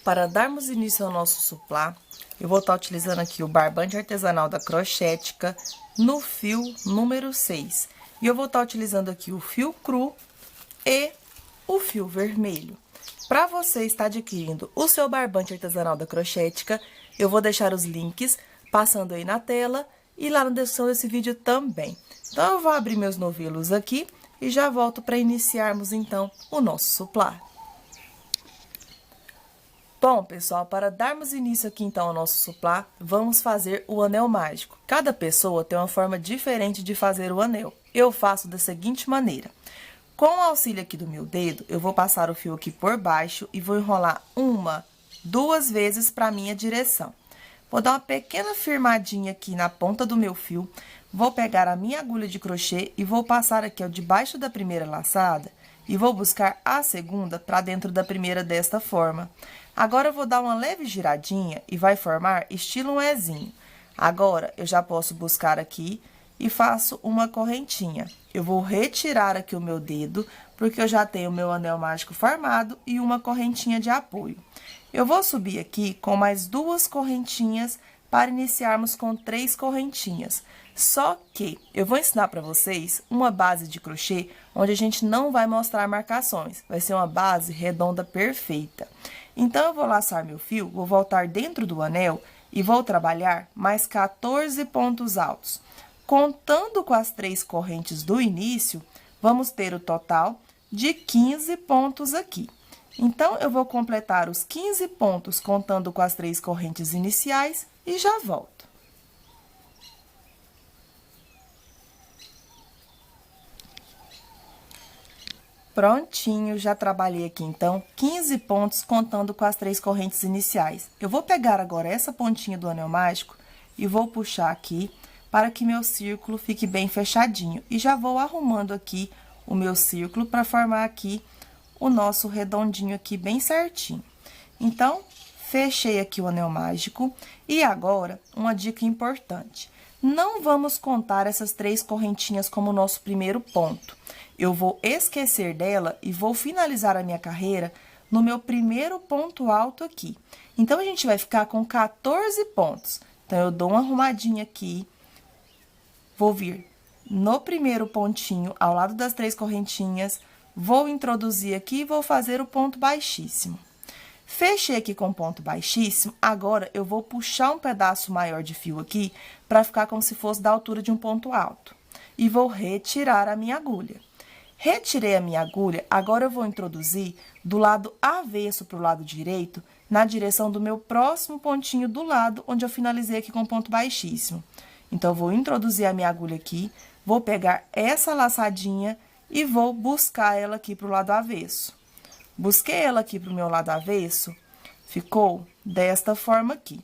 Para darmos início ao nosso suplá, eu vou estar utilizando aqui o barbante artesanal da Crochética no fio número 6. E eu vou estar utilizando aqui o fio cru e o fio vermelho. Para você estar adquirindo o seu barbante artesanal da Crochética, eu vou deixar os links passando aí na tela e lá na descrição desse vídeo também. Então, eu vou abrir meus novelos aqui e já volto para iniciarmos, então, o nosso suplá. Bom, pessoal, para darmos início aqui, então, ao nosso suplá, vamos fazer o anel mágico. Cada pessoa tem uma forma diferente de fazer o anel. Eu faço da seguinte maneira. Com o auxílio aqui do meu dedo, eu vou passar o fio aqui por baixo e vou enrolar duas vezes para a minha direção. Vou dar uma pequena firmadinha aqui na ponta do meu fio, vou pegar a minha agulha de crochê e vou passar aqui, ó, debaixo da primeira laçada e vou buscar a segunda para dentro da primeira desta forma. Agora, eu vou dar uma leve giradinha e vai formar estilo um Ezinho. Agora, eu já posso buscar aqui e faço uma correntinha. Eu vou retirar aqui o meu dedo, porque eu já tenho o meu anel mágico formado e uma correntinha de apoio. Eu vou subir aqui com mais 2 correntinhas para iniciarmos com 3 correntinhas. Só que eu vou ensinar para vocês uma base de crochê onde a gente não vai mostrar marcações. Vai ser uma base redonda perfeita. Então, eu vou laçar meu fio, vou voltar dentro do anel e vou trabalhar mais 14 pontos altos. Contando com as 3 correntes do início, vamos ter o total de 15 pontos aqui. Então, eu vou completar os 15 pontos contando com as 3 correntes iniciais e já volto. Prontinho, já trabalhei aqui, então, 15 pontos contando com as 3 correntes iniciais. Eu vou pegar agora essa pontinha do anel mágico e vou puxar aqui para que meu círculo fique bem fechadinho. E já vou arrumando aqui o meu círculo para formar aqui o nosso redondinho aqui bem certinho. Então, fechei aqui o anel mágico. E agora, uma dica importante. Não vamos contar essas 3 correntinhas como nosso primeiro ponto. Eu vou esquecer dela e vou finalizar a minha carreira no meu primeiro ponto alto aqui. Então, a gente vai ficar com 14 pontos. Então, eu dou uma arrumadinha aqui, vou vir no primeiro pontinho, ao lado das 3 correntinhas, vou introduzir aqui e vou fazer o ponto baixíssimo. Fechei aqui com ponto baixíssimo, agora eu vou puxar um pedaço maior de fio aqui, para ficar como se fosse da altura de um ponto alto. E vou retirar a minha agulha. Retirei a minha agulha, agora eu vou introduzir do lado avesso para o lado direito, na direção do meu próximo pontinho do lado, onde eu finalizei aqui com ponto baixíssimo. Então, eu vou introduzir a minha agulha aqui, vou pegar essa laçadinha e vou buscar ela aqui para o lado avesso. Busquei ela aqui para o meu lado avesso, ficou desta forma aqui.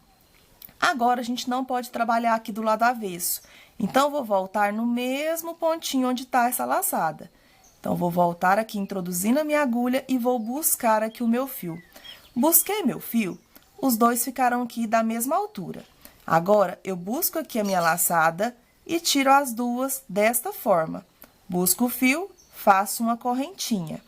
Agora, a gente não pode trabalhar aqui do lado avesso. Então, eu vou voltar no mesmo pontinho onde está essa laçada. Então, vou voltar aqui introduzindo a minha agulha e vou buscar aqui o meu fio. Busquei meu fio, os dois ficaram aqui da mesma altura. Agora, eu busco aqui a minha laçada e tiro as duas desta forma. Busco o fio, faço uma correntinha.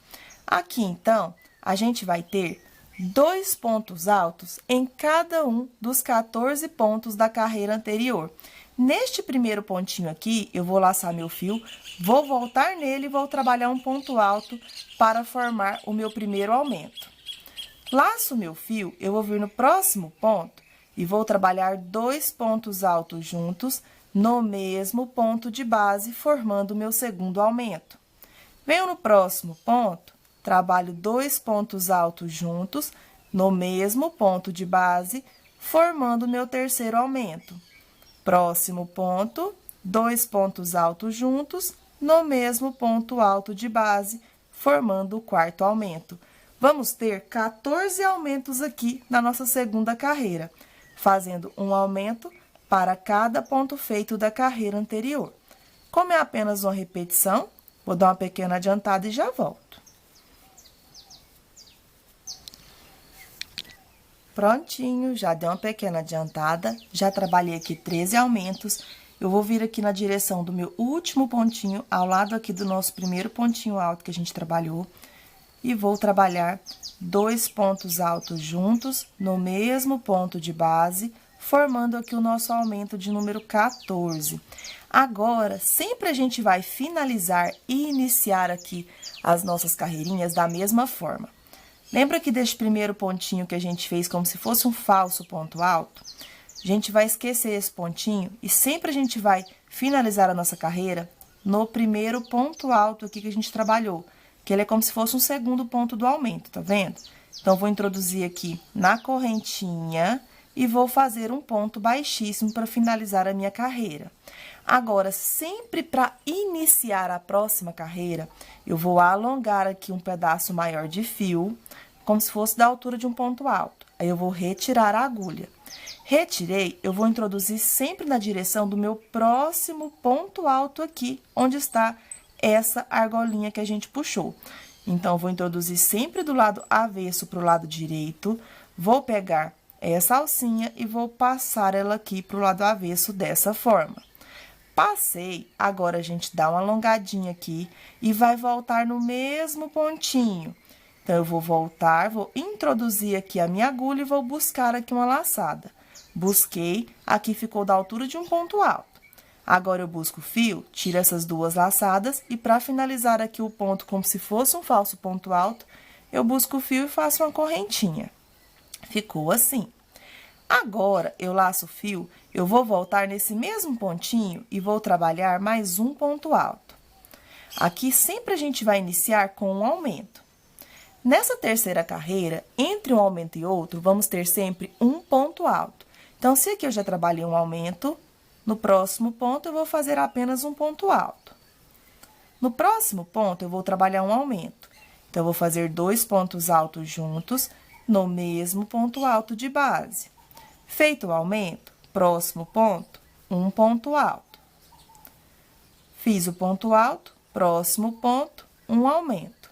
Aqui, então, a gente vai ter 2 pontos altos em cada um dos 14 pontos da carreira anterior. Neste primeiro pontinho aqui, eu vou laçar meu fio, vou voltar nele e vou trabalhar um ponto alto para formar o meu primeiro aumento. Laço meu fio, eu vou vir no próximo ponto e vou trabalhar 2 pontos altos juntos no mesmo ponto de base, formando o meu segundo aumento. Venho no próximo ponto, trabalho 2 pontos altos juntos no mesmo ponto de base, formando o meu terceiro aumento. Próximo ponto, 2 pontos altos juntos no mesmo ponto alto de base, formando o quarto aumento. Vamos ter 14 aumentos aqui na nossa segunda carreira, fazendo um aumento para cada ponto feito da carreira anterior. Como é apenas uma repetição, vou dar uma pequena adiantada e já volto. Prontinho, já dei uma pequena adiantada, já trabalhei aqui 13 aumentos. Eu vou vir aqui na direção do meu último pontinho, ao lado aqui do nosso primeiro pontinho alto que a gente trabalhou. e vou trabalhar 2 pontos altos juntos no mesmo ponto de base, formando aqui o nosso aumento de número 14. Agora, sempre a gente vai finalizar e iniciar aqui as nossas carreirinhas da mesma forma. Lembra que deste primeiro pontinho que a gente fez como se fosse um falso ponto alto? A gente vai esquecer esse pontinho e sempre a gente vai finalizar a nossa carreira no primeiro ponto alto aqui que a gente trabalhou, que ele é como se fosse um segundo ponto do aumento, tá vendo? Então, vou introduzir aqui na correntinha e vou fazer um ponto baixíssimo para finalizar a minha carreira. Agora, sempre para iniciar a próxima carreira, eu vou alongar aqui um pedaço maior de fio, como se fosse da altura de um ponto alto. Aí, eu vou retirar a agulha. Retirei, eu vou introduzir sempre na direção do meu próximo ponto alto aqui, onde está essa argolinha que a gente puxou. Então, vou introduzir sempre do lado avesso para o lado direito, vou pegar essa alcinha e vou passar ela aqui para o lado avesso dessa forma. Passei, agora a gente dá uma alongadinha aqui e vai voltar no mesmo pontinho. Então, eu vou voltar, vou introduzir aqui a minha agulha e vou buscar aqui uma laçada. Busquei, aqui ficou da altura de um ponto alto. Agora, eu busco o fio, tiro essas 2 laçadas e para finalizar aqui o ponto como se fosse um falso ponto alto, eu busco o fio e faço uma correntinha. Ficou assim. Agora, eu laço o fio, eu vou voltar nesse mesmo pontinho e vou trabalhar mais um ponto alto. Aqui, sempre a gente vai iniciar com um aumento. Nessa terceira carreira, entre um aumento e outro, vamos ter sempre um ponto alto. Então, se aqui eu já trabalhei um aumento, no próximo ponto eu vou fazer apenas um ponto alto. No próximo ponto, eu vou trabalhar um aumento. Então, eu vou fazer 2 pontos altos juntos no mesmo ponto alto de base. Feito o aumento, próximo ponto, um ponto alto. Fiz o ponto alto, próximo ponto, um aumento.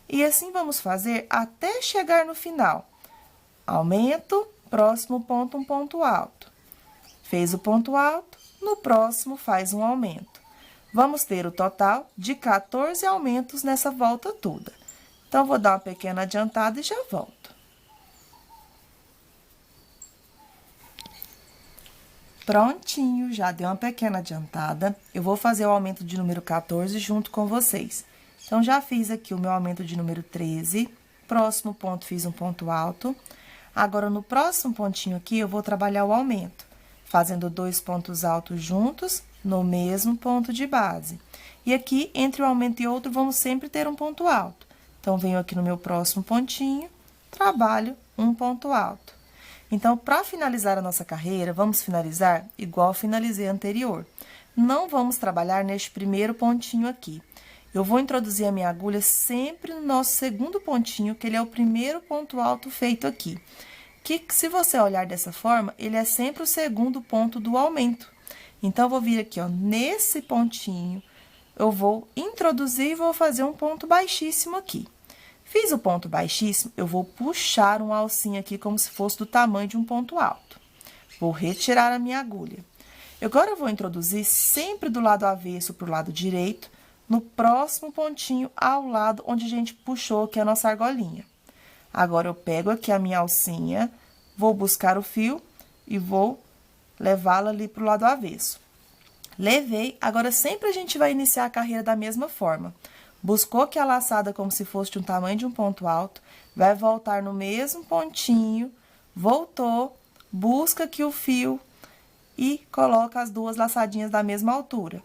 E assim vamos fazer até chegar no final. Aumento, próximo ponto, um ponto alto. Fez o ponto alto, no próximo faz um aumento. Vamos ter o total de 14 aumentos nessa volta toda. Então, vou dar uma pequena adiantada e já volto. Prontinho, já deu uma pequena adiantada. Eu vou fazer o aumento de número 14 junto com vocês. Então, já fiz aqui o meu aumento de número 13. Próximo ponto, fiz um ponto alto. Agora, no próximo pontinho aqui, eu vou trabalhar o aumento, fazendo 2 pontos altos juntos no mesmo ponto de base. E aqui, entre um aumento e outro, vamos sempre ter um ponto alto. Então, venho aqui no meu próximo pontinho, trabalho um ponto alto. Então, para finalizar a nossa carreira, vamos finalizar igual finalizei anterior. Não vamos trabalhar neste primeiro pontinho aqui. Eu vou introduzir a minha agulha sempre no nosso segundo pontinho, que ele é o primeiro ponto alto feito aqui. Que, se você olhar dessa forma, ele é sempre o segundo ponto do aumento. Então, eu vou vir aqui, ó, nesse pontinho, eu vou introduzir e vou fazer um ponto baixíssimo aqui. Fiz o ponto baixíssimo, eu vou puxar uma alcinha aqui como se fosse do tamanho de um ponto alto. Vou retirar a minha agulha. Agora, eu vou introduzir sempre do lado avesso para o lado direito, no próximo pontinho ao lado onde a gente puxou aqui a nossa argolinha. Agora, eu pego aqui a minha alcinha, vou buscar o fio e vou levá-la ali para o lado avesso. Levei, agora sempre a gente vai iniciar a carreira da mesma forma. Buscou aqui a laçada como se fosse de um tamanho de um ponto alto, vai voltar no mesmo pontinho, voltou, busca aqui o fio e coloca as 2 laçadinhas da mesma altura.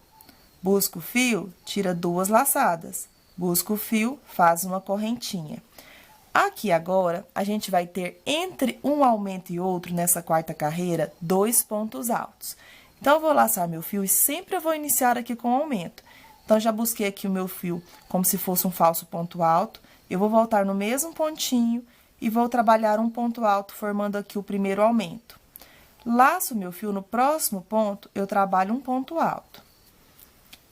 Busca o fio, tira 2 laçadas. Busca o fio, faz uma correntinha. Aqui agora, a gente vai ter entre um aumento e outro, nessa quarta carreira, 2 pontos altos. Então, eu vou laçar meu fio e sempre eu vou iniciar aqui com aumento. Então, já busquei aqui o meu fio como se fosse um falso ponto alto. Eu vou voltar no mesmo pontinho e vou trabalhar um ponto alto, formando aqui o primeiro aumento. Laço meu fio no próximo ponto, eu trabalho um ponto alto.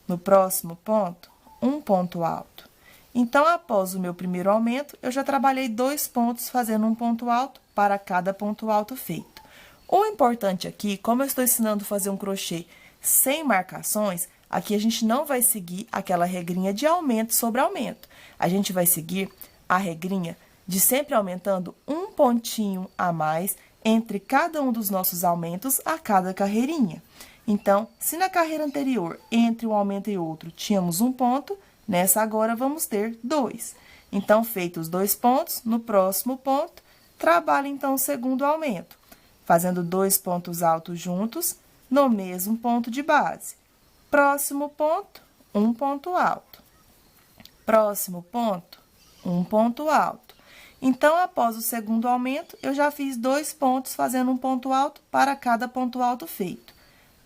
No próximo ponto, um ponto alto. Então, após o meu primeiro aumento, eu já trabalhei 2 pontos, fazendo um ponto alto para cada ponto alto feito. O importante aqui, como eu estou ensinando a fazer um crochê sem marcações, aqui a gente não vai seguir aquela regrinha de aumento sobre aumento. A gente vai seguir a regrinha de sempre aumentando um pontinho a mais entre cada um dos nossos aumentos a cada carreirinha. Então, se na carreira anterior, entre um aumento e outro, tínhamos 1 ponto, nessa agora vamos ter 2. Então, feitos os 2 pontos, no próximo ponto, trabalho então o segundo aumento, fazendo 2 pontos altos juntos no mesmo ponto de base. Próximo ponto, 1 ponto alto. Próximo ponto, 1 ponto alto. Então, após o segundo aumento, eu já fiz 2 pontos fazendo um ponto alto para cada ponto alto feito.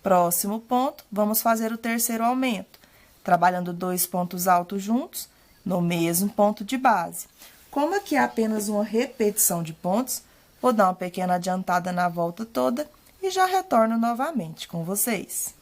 Próximo ponto, vamos fazer o terceiro aumento, trabalhando 2 pontos altos juntos no mesmo ponto de base. Como aqui é apenas uma repetição de pontos, vou dar uma pequena adiantada na volta toda e já retorno novamente com vocês.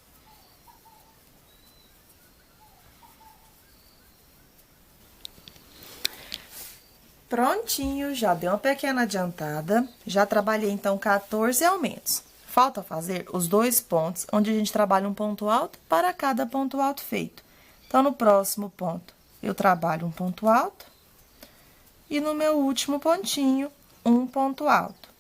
Prontinho, já dei uma pequena adiantada, já trabalhei então 14 aumentos. Falta fazer os 2 pontos, onde a gente trabalha um ponto alto para cada ponto alto feito. Então, no próximo ponto, eu trabalho um ponto alto e no meu último pontinho, um ponto alto.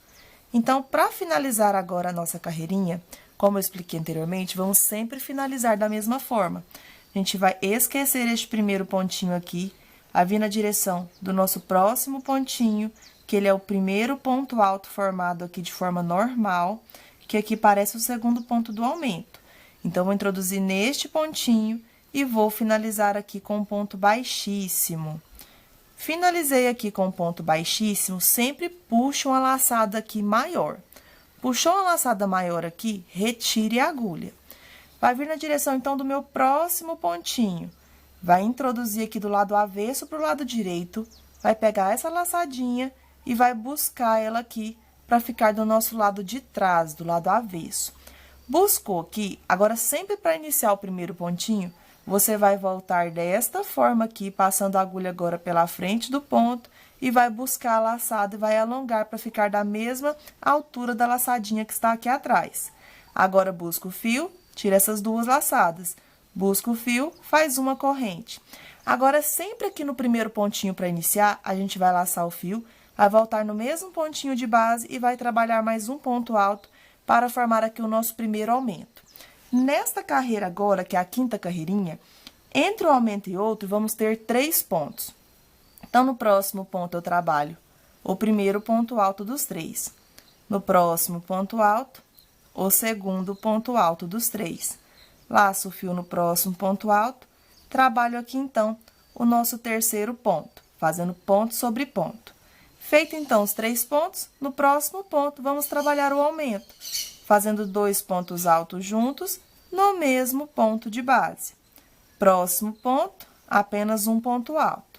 Então, para finalizar agora a nossa carreirinha, como eu expliquei anteriormente, vamos sempre finalizar da mesma forma. A gente vai esquecer este primeiro pontinho aqui, a vir na direção do nosso próximo pontinho, que ele é o primeiro ponto alto formado aqui de forma normal, que aqui parece o segundo ponto do aumento. Então, vou introduzir neste pontinho e vou finalizar aqui com um ponto baixíssimo. Finalizei aqui com um ponto baixíssimo, sempre puxo uma laçada aqui maior. Puxou uma laçada maior aqui, retire a agulha. Vai vir na direção, então, do meu próximo pontinho. Vai introduzir aqui do lado avesso para o lado direito, vai pegar essa laçadinha e vai buscar ela aqui para ficar do nosso lado de trás, do lado avesso. Buscou aqui, agora sempre para iniciar o primeiro pontinho, você vai voltar desta forma aqui, passando a agulha agora pela frente do ponto e vai buscar a laçada e vai alongar para ficar da mesma altura da laçadinha que está aqui atrás. Agora, busca o fio, tira essas 2 laçadas. Busca o fio, faz uma corrente. Agora, sempre aqui no primeiro pontinho para iniciar, a gente vai laçar o fio, vai voltar no mesmo pontinho de base e vai trabalhar mais um ponto alto para formar aqui o nosso primeiro aumento. Nesta carreira agora, que é a 5ª carreirinha, entre um aumento e outro, vamos ter 3 pontos. Então, no próximo ponto, eu trabalho o primeiro ponto alto dos 3. No próximo ponto alto, o segundo ponto alto dos 3. Laço o fio no próximo ponto alto, trabalho aqui, então, o nosso terceiro ponto, fazendo ponto sobre ponto. Feito, então, os 3 pontos, no próximo ponto, vamos trabalhar o aumento, fazendo 2 pontos altos juntos no mesmo ponto de base. Próximo ponto, apenas um ponto alto.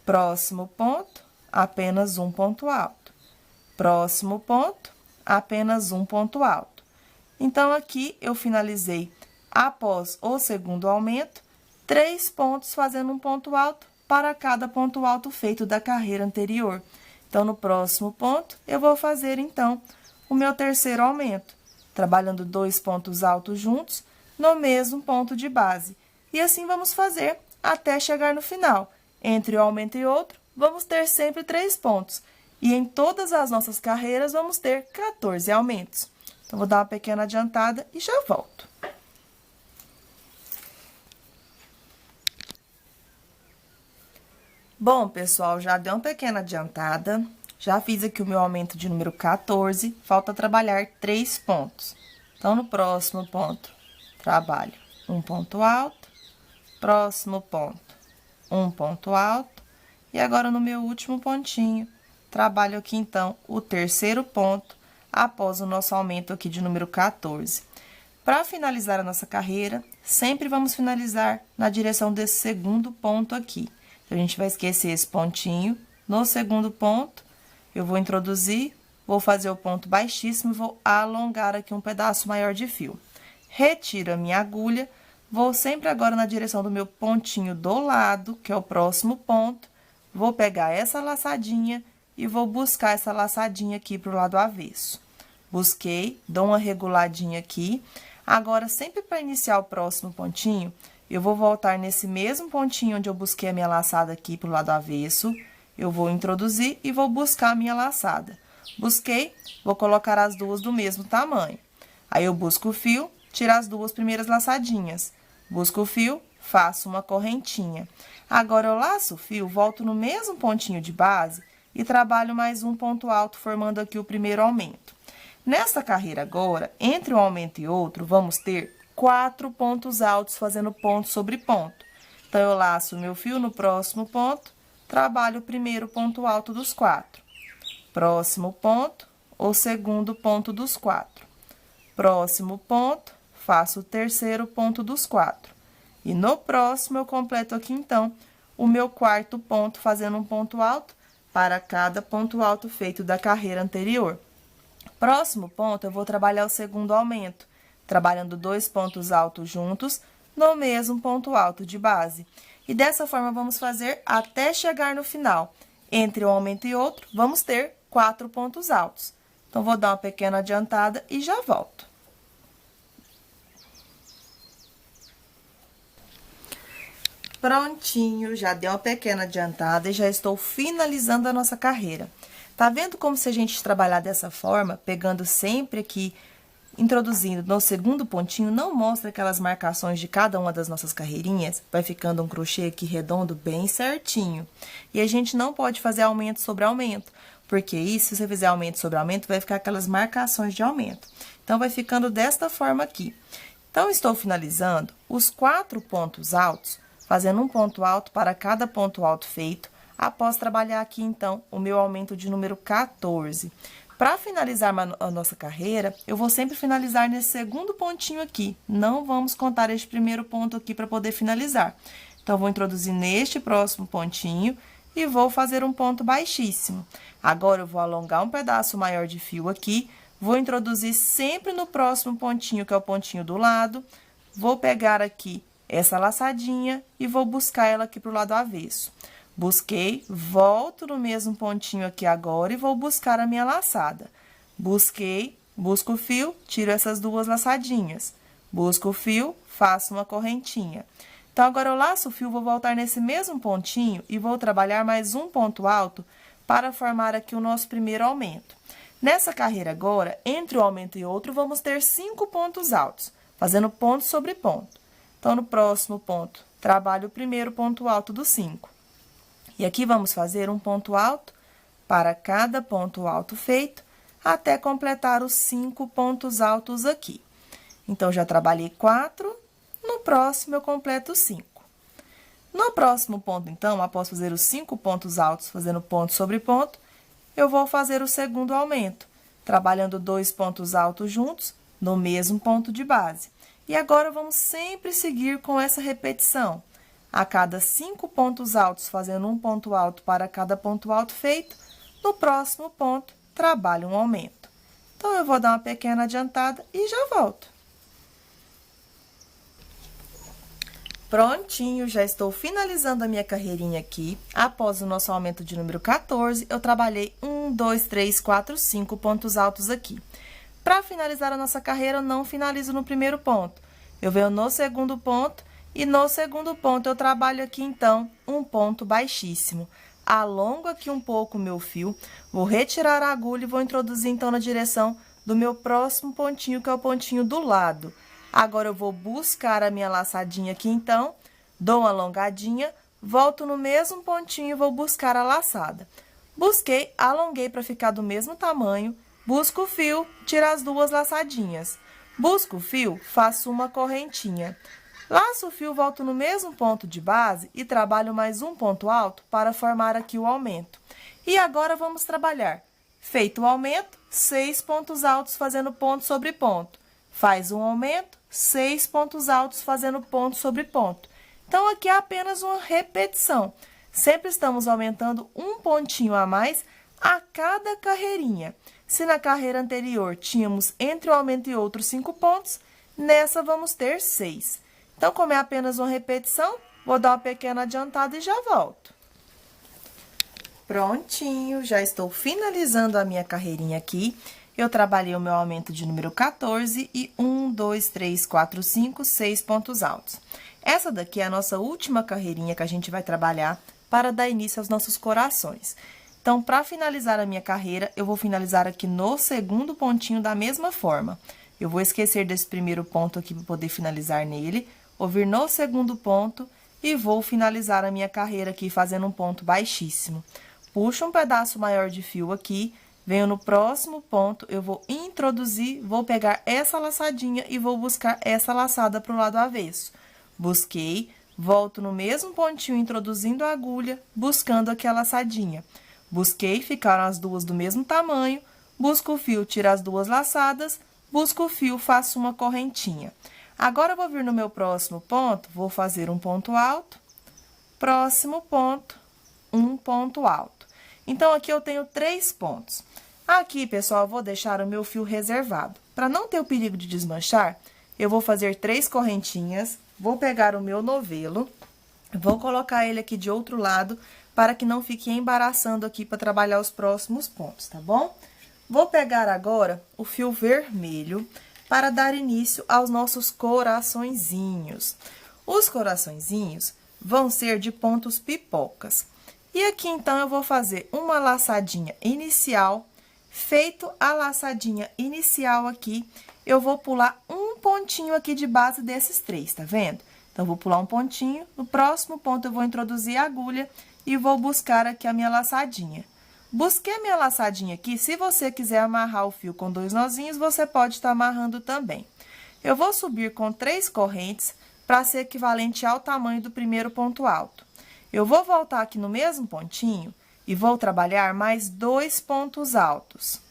Próximo ponto, apenas um ponto alto. Próximo ponto, apenas um ponto alto. Então, aqui, eu finalizei, após o segundo aumento, 3 pontos fazendo um ponto alto para cada ponto alto feito da carreira anterior. Então, no próximo ponto, eu vou fazer, então, o meu terceiro aumento, trabalhando 2 pontos altos juntos no mesmo ponto de base. E assim vamos fazer até chegar no final. Entre um aumento e outro, vamos ter sempre 3 pontos. E em todas as nossas carreiras, vamos ter 14 aumentos. Então, vou dar uma pequena adiantada e já volto. Bom, pessoal, já deu uma pequena adiantada, já fiz aqui o meu aumento de número 14, falta trabalhar 3 pontos. Então, no próximo ponto, trabalho um ponto alto, próximo ponto, um ponto alto, e agora no meu último pontinho, trabalho aqui, então, o terceiro ponto, após o nosso aumento aqui de número 14. Para finalizar a nossa carreira, sempre vamos finalizar na direção desse segundo ponto aqui. Então, a gente vai esquecer esse pontinho. No segundo ponto, eu vou introduzir, vou fazer o ponto baixíssimo e vou alongar aqui um pedaço maior de fio. Retiro a minha agulha, vou sempre agora na direção do meu pontinho do lado, que é o próximo ponto. Vou pegar essa laçadinha e vou buscar essa laçadinha aqui pro lado avesso. Busquei, dou uma reguladinha aqui. Agora, sempre para iniciar o próximo pontinho, eu vou voltar nesse mesmo pontinho onde eu busquei a minha laçada aqui pro lado avesso. eu vou introduzir e vou buscar a minha laçada. Busquei, vou colocar as duas do mesmo tamanho. Aí, eu busco o fio, tiro as duas primeiras laçadinhas. Busco o fio, faço uma correntinha. Agora, eu laço o fio, volto no mesmo pontinho de base e trabalho mais um ponto alto, formando aqui o primeiro aumento. Nesta carreira agora, entre um aumento e outro, vamos ter 4 pontos altos, fazendo ponto sobre ponto. Então, eu laço o meu fio no próximo ponto, trabalho o primeiro ponto alto dos 4. Próximo ponto, o segundo ponto dos 4. Próximo ponto, faço o terceiro ponto dos 4. E no próximo, eu completo aqui, então, o meu quarto ponto, fazendo um ponto alto para cada ponto alto feito da carreira anterior. Próximo ponto, eu vou trabalhar o segundo aumento, trabalhando 2 pontos altos juntos no mesmo ponto alto de base. E dessa forma, vamos fazer até chegar no final. Entre um aumento e outro, vamos ter 4 pontos altos. Então, vou dar uma pequena adiantada e já volto. Prontinho, já dei uma pequena adiantada e já estou finalizando a nossa carreira. Tá vendo como se a gente trabalhar dessa forma, pegando sempre aqui, introduzindo no segundo pontinho, não mostra aquelas marcações de cada uma das nossas carreirinhas? Vai ficando um crochê aqui redondo bem certinho. E a gente não pode fazer aumento sobre aumento, porque isso, se você fizer aumento sobre aumento, vai ficar aquelas marcações de aumento. Então, vai ficando desta forma aqui. Então, estou finalizando os 4 pontos altos, fazendo um ponto alto para cada ponto alto feito, após trabalhar aqui, então, o meu aumento de número 14. Para finalizar a nossa carreira, eu vou sempre finalizar nesse segundo pontinho aqui. Não vamos contar este primeiro ponto aqui para poder finalizar. Então, vou introduzir neste próximo pontinho e vou fazer um ponto baixíssimo. Agora, eu vou alongar um pedaço maior de fio aqui, vou introduzir sempre no próximo pontinho, que é o pontinho do lado. Vou pegar aqui essa laçadinha e vou buscar ela aqui pro lado avesso. Busquei, volto no mesmo pontinho aqui agora e vou buscar a minha laçada. Busquei, busco o fio, tiro essas duas laçadinhas. Busco o fio, faço uma correntinha. Então, agora eu laço o fio, vou voltar nesse mesmo pontinho e vou trabalhar mais um ponto alto para formar aqui o nosso primeiro aumento. Nessa carreira agora, entre um aumento e outro, vamos ter 5 pontos altos, fazendo ponto sobre ponto. Então, no próximo ponto, trabalho o primeiro ponto alto dos 5. E aqui vamos fazer um ponto alto para cada ponto alto feito, até completar os 5 pontos altos aqui. Então, já trabalhei 4, no próximo eu completo 5. No próximo ponto, então, após fazer os 5 pontos altos, fazendo ponto sobre ponto, eu vou fazer o segundo aumento, trabalhando 2 pontos altos juntos, no mesmo ponto de base. E agora, vamos sempre seguir com essa repetição. A cada 5 pontos altos, fazendo um ponto alto para cada ponto alto feito, no próximo ponto, trabalho um aumento. Então, eu vou dar uma pequena adiantada e já volto. Prontinho, já estou finalizando a minha carreirinha aqui. Após o nosso aumento de número 14, eu trabalhei 1, 2, 3, 4, 5 pontos altos aqui. Para finalizar a nossa carreira, eu não finalizo no primeiro ponto. Eu venho no segundo ponto. E no segundo ponto, eu trabalho aqui, então, um ponto baixíssimo. Alongo aqui um pouco o meu fio, vou retirar a agulha e vou introduzir, então, na direção do meu próximo pontinho, que é o pontinho do lado. Agora, eu vou buscar a minha laçadinha aqui, então, dou uma alongadinha, volto no mesmo pontinho e vou buscar a laçada. Busquei, alonguei para ficar do mesmo tamanho, busco o fio, tiro as duas laçadinhas. Busco o fio, faço uma correntinha. Laço o fio, volto no mesmo ponto de base e trabalho mais um ponto alto para formar aqui o aumento. E agora, vamos trabalhar. Feito o aumento, 6 pontos altos fazendo ponto sobre ponto. Faz um aumento, 6 pontos altos fazendo ponto sobre ponto. Então, aqui é apenas uma repetição. Sempre estamos aumentando um pontinho a mais a cada carreirinha. Se na carreira anterior tínhamos entre um aumento e outro 5 pontos, nessa vamos ter 6. Então, como é apenas uma repetição, vou dar uma pequena adiantada e já volto. Prontinho, já estou finalizando a minha carreirinha aqui. Eu trabalhei o meu aumento de número 14 e 1, 2, 3, 4, 5, 6 pontos altos. Essa daqui é a nossa última carreirinha que a gente vai trabalhar para dar início aos nossos corações. Então, para finalizar a minha carreira, eu vou finalizar aqui no segundo pontinho da mesma forma. Eu vou esquecer desse primeiro ponto aqui para poder finalizar nele, vou vir no segundo ponto e vou finalizar a minha carreira aqui fazendo um ponto baixíssimo. Puxo um pedaço maior de fio aqui, venho no próximo ponto, eu vou introduzir, vou pegar essa laçadinha e vou buscar essa laçada para o lado avesso. Busquei, volto no mesmo pontinho, introduzindo a agulha, buscando aqui a laçadinha. Busquei, ficaram as duas do mesmo tamanho, busco o fio, tiro as duas laçadas, busco o fio, faço uma correntinha. Agora, eu vou vir no meu próximo ponto, vou fazer um ponto alto, próximo ponto, um ponto alto. Então, aqui eu tenho 3 pontos. Aqui, pessoal, eu vou deixar o meu fio reservado. Para não ter o perigo de desmanchar, eu vou fazer 3 correntinhas, vou pegar o meu novelo, vou colocar ele aqui de outro lado, para que não fique embaraçando aqui para trabalhar os próximos pontos, tá bom? Vou pegar agora o fio vermelho para dar início aos nossos coraçõezinhos. Os coraçõezinhos vão ser de pontos pipocas. E aqui, então, eu vou fazer uma laçadinha inicial. Feito a laçadinha inicial aqui, eu vou pular um pontinho aqui de base desses 3, tá vendo? Então, vou pular um pontinho, no próximo ponto eu vou introduzir a agulha e vou buscar aqui a minha laçadinha. Busquei a minha laçadinha aqui, se você quiser amarrar o fio com 2 nozinhos, você pode estar amarrando também. Eu vou subir com 3 correntes para ser equivalente ao tamanho do primeiro ponto alto. Eu vou voltar aqui no mesmo pontinho e vou trabalhar mais 2 pontos altos.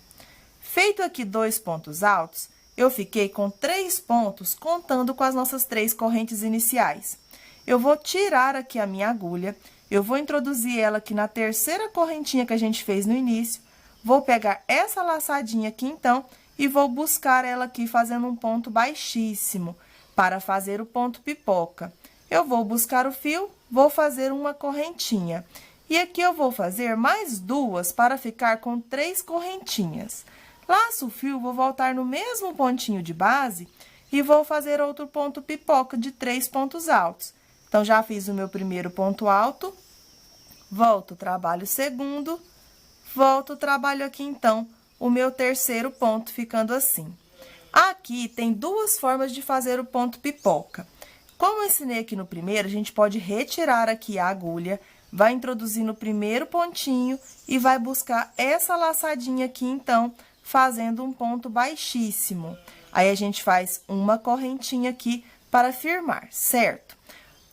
Feito aqui 2 pontos altos, eu fiquei com 3 pontos contando com as nossas 3 correntes iniciais. Eu vou tirar aqui a minha agulha, eu vou introduzir ela aqui na terceira correntinha que a gente fez no início, vou pegar essa laçadinha aqui, então, e vou buscar ela aqui fazendo um ponto baixíssimo, para fazer o ponto pipoca. Eu vou buscar o fio, vou fazer uma correntinha. E aqui eu vou fazer mais 2 para ficar com 3 correntinhas. Laço o fio, vou voltar no mesmo pontinho de base e vou fazer outro ponto pipoca de 3 pontos altos. Então, já fiz o meu primeiro ponto alto, volto, trabalho o segundo, volto, trabalho aqui, então, o meu terceiro ponto, ficando assim. Aqui tem 2 formas de fazer o ponto pipoca. Como eu ensinei aqui no primeiro, a gente pode retirar aqui a agulha, vai introduzir no primeiro pontinho e vai buscar essa laçadinha aqui, então, fazendo um ponto baixíssimo. Aí, a gente faz uma correntinha aqui para firmar, certo?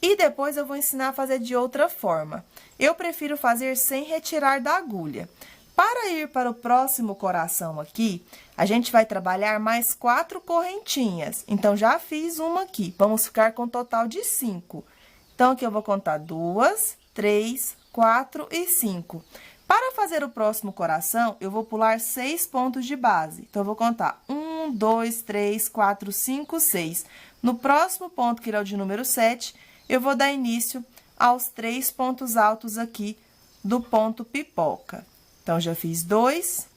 E depois eu vou ensinar a fazer de outra forma. Eu prefiro fazer sem retirar da agulha. Para ir para o próximo coração aqui, a gente vai trabalhar mais 4 correntinhas. Então, já fiz uma aqui. Vamos ficar com um total de 5. Então, aqui eu vou contar 2, 3, 4 e 5. Para fazer o próximo coração, eu vou pular 6 pontos de base. Então, eu vou contar 1, 2, 3, 4, 5, 6. No próximo ponto, que é o de número 7, eu vou dar início aos 3 pontos altos aqui do ponto pipoca. Então, já fiz 2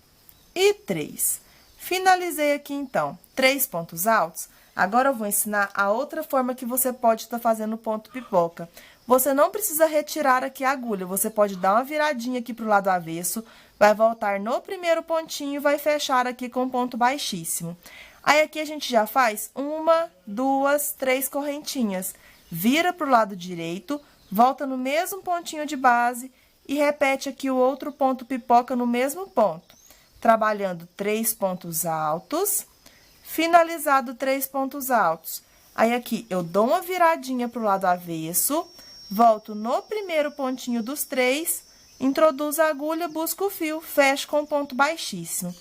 e 3. Finalizei aqui, então, 3 pontos altos. Agora, eu vou ensinar a outra forma que você pode estar fazendo o ponto pipoca. Você não precisa retirar aqui a agulha, você pode dar uma viradinha aqui pro lado avesso, vai voltar no primeiro pontinho e vai fechar aqui com um ponto baixíssimo. Aí, aqui a gente já faz 1, 2, 3 correntinhas. Vira pro lado direito, volta no mesmo pontinho de base e repete aqui o outro ponto pipoca no mesmo ponto. Trabalhando 3 pontos altos, finalizado 3 pontos altos. Aí, aqui, eu dou uma viradinha pro lado avesso, volto no primeiro pontinho dos 3, introduzo a agulha, busco o fio, fecho com um ponto baixíssimo.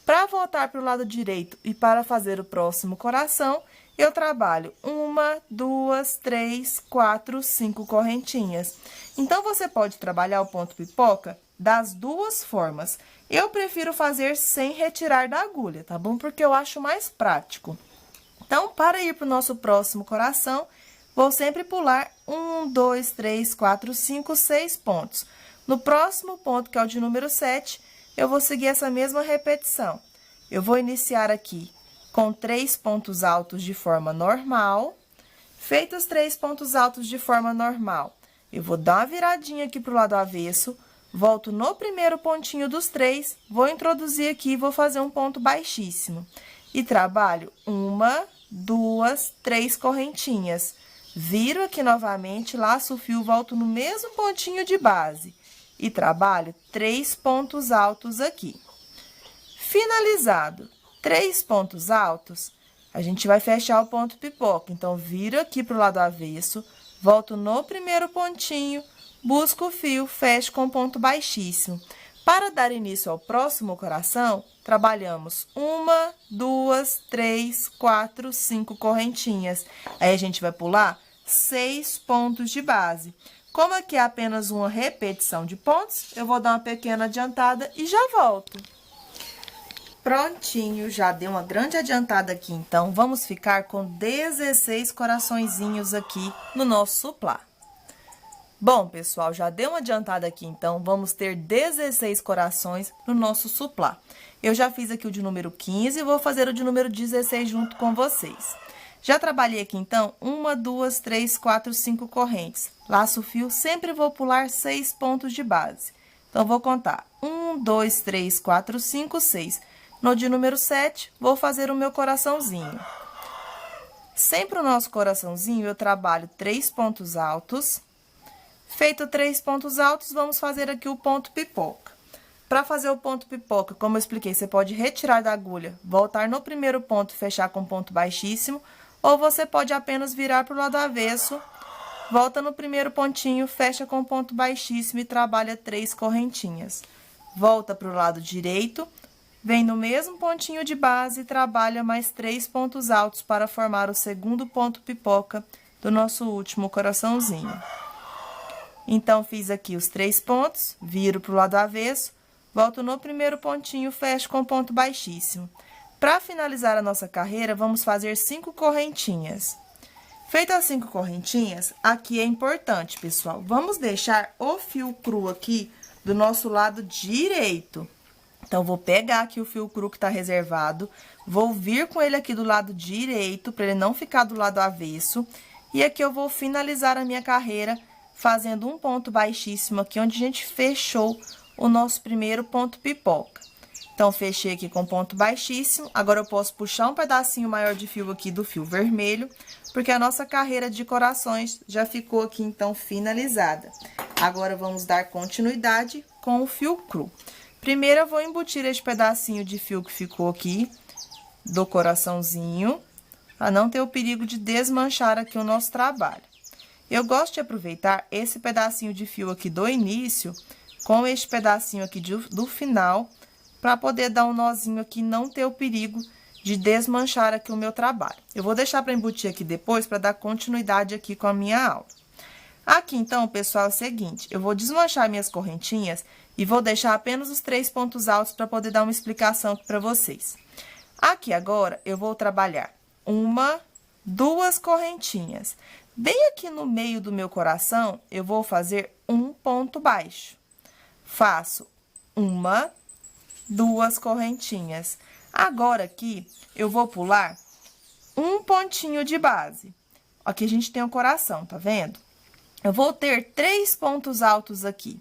Para voltar para o lado direito e para fazer o próximo coração, eu trabalho 1, 2, 3, 4, 5 correntinhas. Então, você pode trabalhar o ponto pipoca das 2 formas. Eu prefiro fazer sem retirar da agulha, tá bom? Porque eu acho mais prático. Então, para ir para o nosso próximo coração, vou sempre pular 1, 2, 3, 4, 5, 6 pontos. No próximo ponto, que é o de número 7, eu vou seguir essa mesma repetição. Eu vou iniciar aqui com 3 pontos altos de forma normal. Feitos 3 pontos altos de forma normal, eu vou dar uma viradinha aqui pro lado avesso, volto no primeiro pontinho dos 3, vou introduzir aqui e vou fazer um ponto baixíssimo. E trabalho 1, 2, 3 correntinhas. Viro aqui novamente, laço o fio, volto no mesmo pontinho de base. E trabalho 3 pontos altos aqui. Finalizado 3 pontos altos, a gente vai fechar o ponto pipoca. Então, viro aqui pro lado avesso, volto no primeiro pontinho, busco o fio, fecho com ponto baixíssimo. Para dar início ao próximo coração, trabalhamos 1, 2, 3, 4, 5 correntinhas. Aí, a gente vai pular 6 pontos de base. Como aqui é apenas uma repetição de pontos, eu vou dar uma pequena adiantada e já volto. Prontinho, já deu uma grande adiantada aqui, então, vamos ficar com 16 coraçõezinhos aqui no nosso suplá. Bom, pessoal, já deu uma adiantada aqui, então, vamos ter 16 corações no nosso suplá. Eu já fiz aqui o de número 15 e vou fazer o de número 16 junto com vocês. Já trabalhei aqui, então, 1, 2, 3, 4, 5 correntes. Laço o fio, sempre vou pular 6 pontos de base. Então, vou contar 1, 2, 3, 4, 5, 6. No de número 7, vou fazer o meu coraçãozinho. Sempre o nosso coraçãozinho, eu trabalho 3 pontos altos. Feito 3 pontos altos, vamos fazer aqui o ponto pipoca. Para fazer o ponto pipoca, como eu expliquei, você pode retirar da agulha, voltar no primeiro ponto e fechar com ponto baixíssimo, ou você pode apenas virar para o lado avesso, volta no primeiro pontinho, fecha com ponto baixíssimo e trabalha 3 correntinhas. Volta para o lado direito, vem no mesmo pontinho de base e trabalha mais 3 pontos altos para formar o segundo ponto pipoca do nosso último coraçãozinho. Então, fiz aqui os 3 pontos, viro para o lado avesso, volto no primeiro pontinho, fecho com ponto baixíssimo. Para finalizar a nossa carreira, vamos fazer 5 correntinhas. Feitas as 5 correntinhas, aqui é importante, pessoal, vamos deixar o fio cru aqui do nosso lado direito. Então, vou pegar aqui o fio cru que tá reservado, vou vir com ele aqui do lado direito, para ele não ficar do lado avesso. E aqui eu vou finalizar a minha carreira fazendo um ponto baixíssimo aqui, onde a gente fechou o nosso primeiro ponto pipoca. Então, fechei aqui com ponto baixíssimo. Agora, eu posso puxar um pedacinho maior de fio aqui do fio vermelho, porque a nossa carreira de corações já ficou aqui, então, finalizada. Agora, vamos dar continuidade com o fio cru. Primeiro, eu vou embutir este pedacinho de fio que ficou aqui do coraçãozinho, para não ter o perigo de desmanchar aqui o nosso trabalho. Eu gosto de aproveitar esse pedacinho de fio aqui do início com este pedacinho aqui do final, para poder dar um nozinho aqui e não ter o perigo de desmanchar aqui o meu trabalho. Eu vou deixar para embutir aqui depois, para dar continuidade aqui com a minha aula. Aqui, então, pessoal, é o seguinte, eu vou desmanchar minhas correntinhas e vou deixar apenas os 3 pontos altos para poder dar uma explicação aqui para vocês. Aqui, agora, eu vou trabalhar 1, 2 correntinhas. Bem aqui no meio do meu coração, eu vou fazer um ponto baixo. Faço 1, 2 correntinhas. Agora, aqui, eu vou pular um pontinho de base. Aqui, a gente tem o coração, tá vendo? Eu vou ter 3 pontos altos aqui.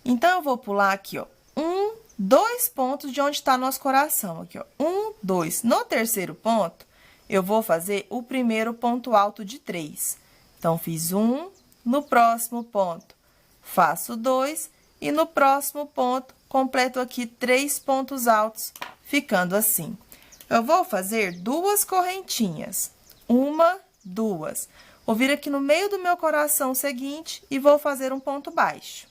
Então, eu vou pular aqui, ó, 1, 2 pontos de onde tá nosso coração. Aqui, ó, 1, 2. No terceiro ponto, eu vou fazer o primeiro ponto alto de 3. Então, fiz 1, no próximo ponto, faço 2, e no próximo ponto, completo aqui 3 pontos altos, ficando assim. Eu vou fazer 2 correntinhas, 1, 2. Vou vir aqui no meio do meu coração seguinte e vou fazer um ponto baixo.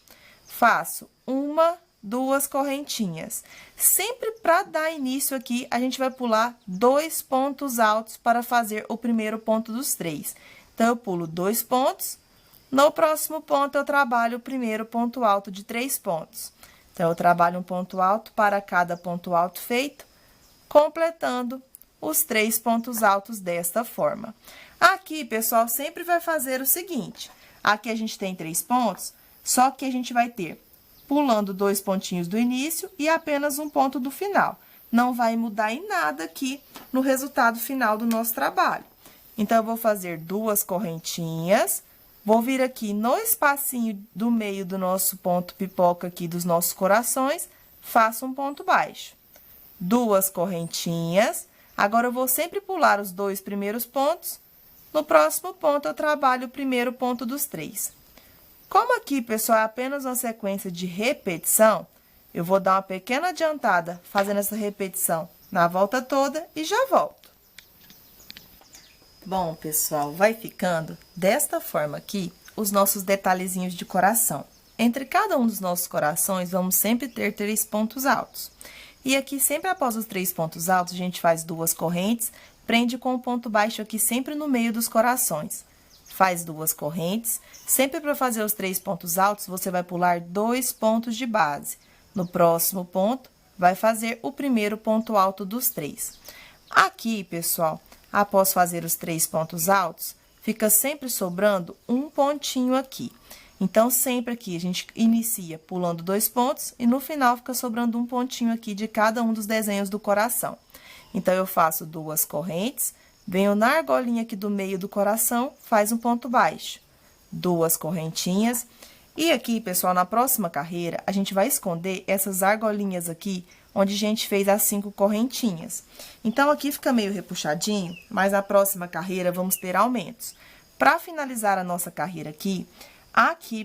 Faço 1, 2 correntinhas. Sempre para dar início aqui, a gente vai pular 2 pontos altos para fazer o primeiro ponto dos 3. Então, eu pulo 2 pontos. No próximo ponto, eu trabalho o primeiro ponto alto de 3 pontos. Então, eu trabalho um ponto alto para cada ponto alto feito, completando os 3 pontos altos desta forma. Aqui, pessoal, sempre vai fazer o seguinte. Aqui, a gente tem 3 pontos, só que a gente vai ter pulando 2 pontinhos do início e apenas um ponto do final. Não vai mudar em nada aqui no resultado final do nosso trabalho. Então, eu vou fazer 2 correntinhas, Vou vir aqui no espacinho do meio do nosso ponto pipoca aqui dos nossos corações, faço um ponto baixo. 2 correntinhas. Agora, eu vou sempre pular os 2 primeiros pontos. No próximo ponto, eu trabalho o primeiro ponto dos 3. Como aqui, pessoal, é apenas uma sequência de repetição, eu vou dar uma pequena adiantada fazendo essa repetição na volta toda e já volto. Bom, pessoal, vai ficando desta forma aqui os nossos detalhezinhos de coração. Entre cada um dos nossos corações, vamos sempre ter 3 pontos altos. E aqui, sempre após os 3 pontos altos, a gente faz 2 correntes, prende com o ponto baixo aqui sempre no meio dos corações. Faz 2 correntes, sempre para fazer os 3 pontos altos, você vai pular 2 pontos de base. No próximo ponto, vai fazer o primeiro ponto alto dos 3. Aqui, pessoal, após fazer os 3 pontos altos, fica sempre sobrando um pontinho aqui. Então, sempre aqui, a gente inicia pulando 2 pontos e no final fica sobrando um pontinho aqui de cada um dos desenhos do coração. Então, eu faço 2 correntes, venho na argolinha aqui do meio do coração, faz um ponto baixo. 2 correntinhas. E aqui, pessoal, na próxima carreira, a gente vai esconder essas argolinhas aqui, onde a gente fez as 5 correntinhas. Então, aqui fica meio repuxadinho, mas na próxima carreira vamos ter aumentos. Para finalizar a nossa carreira aqui,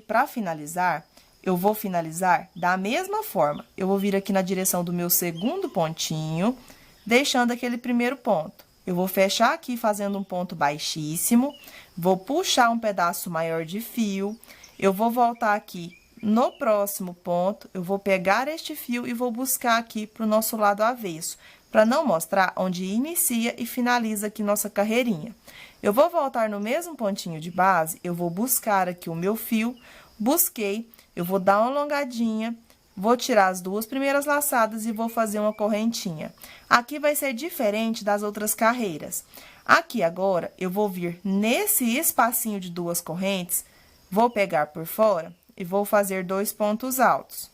para finalizar, eu vou finalizar da mesma forma. Eu vou vir aqui na direção do meu segundo pontinho, deixando aquele primeiro ponto. Eu vou fechar aqui fazendo um ponto baixíssimo, vou puxar um pedaço maior de fio, eu vou voltar aqui no próximo ponto, eu vou pegar este fio e vou buscar aqui para o nosso lado avesso, para não mostrar onde inicia e finaliza aqui nossa carreirinha. Eu vou voltar no mesmo pontinho de base, eu vou buscar aqui o meu fio, busquei, eu vou dar uma alongadinha, vou tirar as 2 primeiras laçadas e vou fazer uma correntinha. Aqui vai ser diferente das outras carreiras. Aqui agora, eu vou vir nesse espacinho de 2 correntes, vou pegar por fora e vou fazer 2 pontos altos.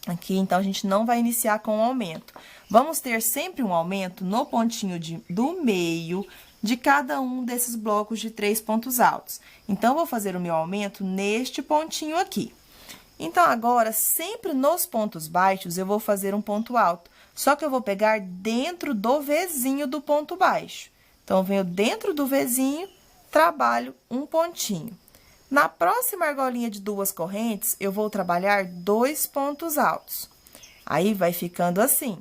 Aqui, então, a gente não vai iniciar com um aumento. Vamos ter sempre um aumento no pontinho do meio de cada um desses blocos de 3 pontos altos. Então, vou fazer o meu aumento neste pontinho aqui. Então, agora, sempre nos pontos baixos, eu vou fazer um ponto alto. Só que eu vou pegar dentro do Vzinho do ponto baixo. Então, eu venho dentro do Vzinho, trabalho um pontinho. Na próxima argolinha de 2 correntes, eu vou trabalhar 2 pontos altos. Aí, vai ficando assim.